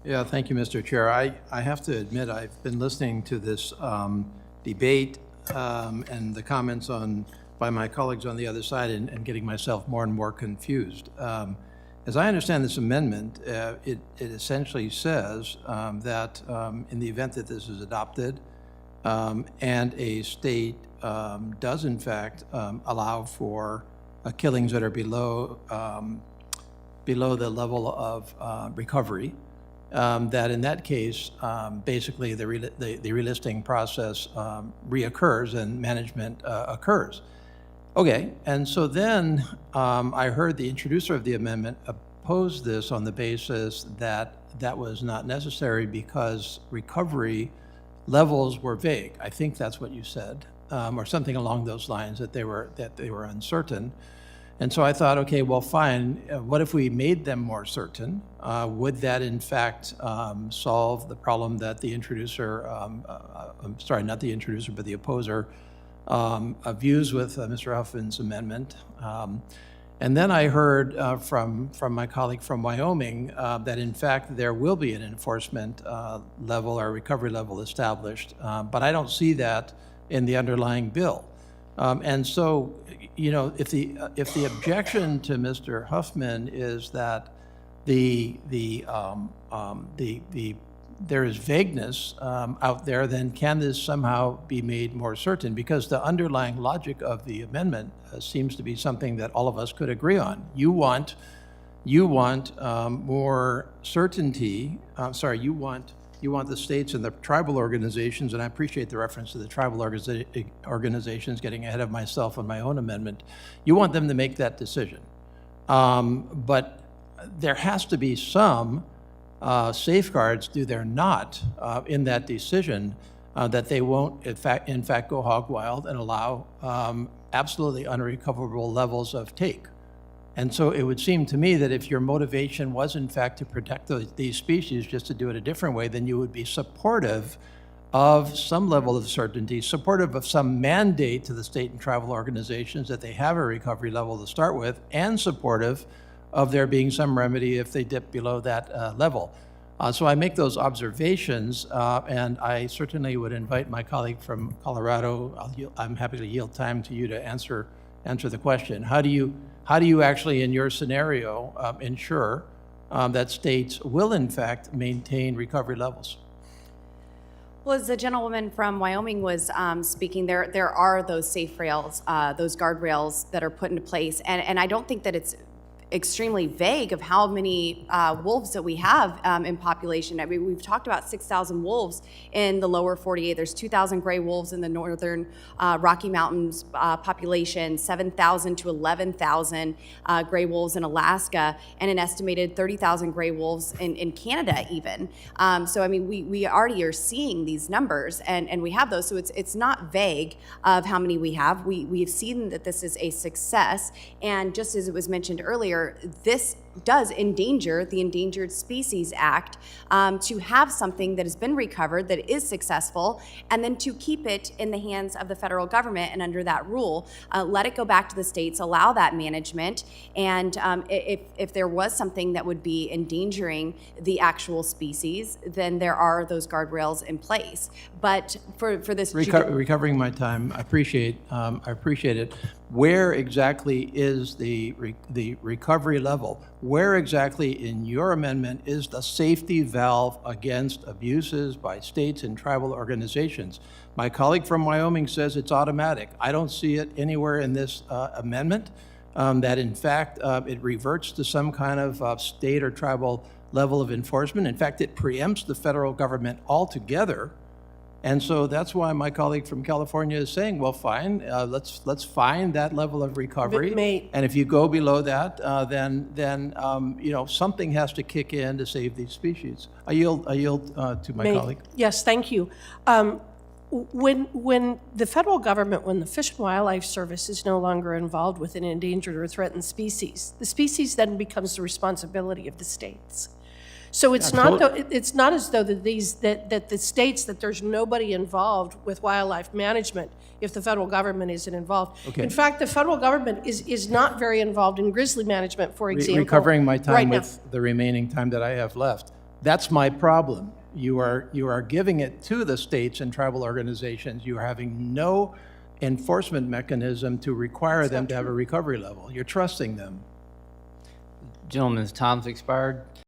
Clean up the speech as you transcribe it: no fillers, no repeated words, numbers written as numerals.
Yeah, thank you, Mr. Chair. I have to admit, I've been listening to this debate and the comments by my colleagues on the other side and getting myself more and more confused. As I understand this amendment, it essentially says that in the event that this is adopted and a state does in fact allow for killings that are below the level of recovery, that in that case, basically the relisting process reoccurs and management occurs. Okay, and so then I heard the introducer of the amendment oppose this on the basis that that was not necessary because recovery levels were vague. I think that's what you said, or something along those lines, that they were uncertain. And so I thought, okay, well, fine. What if we made them more certain? Would that, in fact, solve the problem that the introducer, I'm sorry, not the introducer, but the opposer, views with Mr. Huffman's amendment? And then I heard from my colleague from Wyoming that, in fact, there will be an enforcement level or recovery level established, but I don't see that in the underlying bill. And so, you know, if the objection to Mr. Huffman is that there is vagueness out there, then can this somehow be made more certain? Because the underlying logic of the amendment seems to be something that all of us could agree on. You want more certainty. You want the states and the tribal organizations, and I appreciate the reference to the tribal organizations, getting ahead of myself on my own amendment. You want them to make that decision. But there has to be some safeguards, do there not, in that decision that they won't, in fact, go hog wild and allow absolutely unrecoverable levels of take. And so it would seem to me that if your motivation was, in fact, to protect these species, just to do it a different way, then you would be supportive of some level of certainty, supportive of some mandate to the state and tribal organizations that they have a recovery level to start with, and supportive of there being some remedy if they dip below that level. So I make those observations, and I certainly would invite my colleague from Colorado. I'm happy to yield time to you to answer the question. How do you actually, in your scenario, ensure that states will, in fact, maintain recovery levels? Well, as the gentlewoman from Wyoming was speaking, there are those safe rails, those guardrails that are put into place, and I don't think that it's extremely vague of how many wolves that we have in population. I mean, we've talked about 6,000 wolves in the lower 48. There's 2,000 gray wolves in the northern Rocky Mountains population, 7,000 to 11,000 gray wolves in Alaska, and an estimated 30,000 gray wolves in Canada even. So, I mean, we already are seeing these numbers, and we have those. So it's not vague of how many we have. We've seen that this is a success, and just as it was mentioned earlier, this does endanger the Endangered Species Act to have something that has been recovered, that is successful, and then to keep it in the hands of the federal government and under that rule, let it go back to the states, allow that management, and if there was something that would be endangering the actual species, then there are those guardrails in place. But for this recovering my time, I appreciate it. Where exactly is the recovery level? Where exactly in your amendment is the safety valve against abuses by states and tribal organizations? My colleague from Wyoming says it's automatic. I don't see it anywhere in this amendment that in fact it reverts to some kind of state or tribal level of enforcement. In fact, it preempts the federal government altogether. And so that's why my colleague from California is saying, well, fine, let's find that level of recovery. And if you go below that, then you know, something has to kick in to save these species. I yield to my colleague. Yes, thank you. When the federal government, when the Fish and Wildlife Service is no longer involved with an endangered or threatened species, the species then becomes the responsibility of the states. So it's it's not as though that the states, that there's nobody involved with wildlife management if the federal government isn't involved. Okay. In fact, the federal government is not very involved in grizzly management, for example. Recovering my time right with the remaining time that I have left. That's my problem. You are giving it to the states and tribal organizations. You are having no enforcement mechanism to require them to have a recovery level. You're trusting them. Gentlemen's time's expired.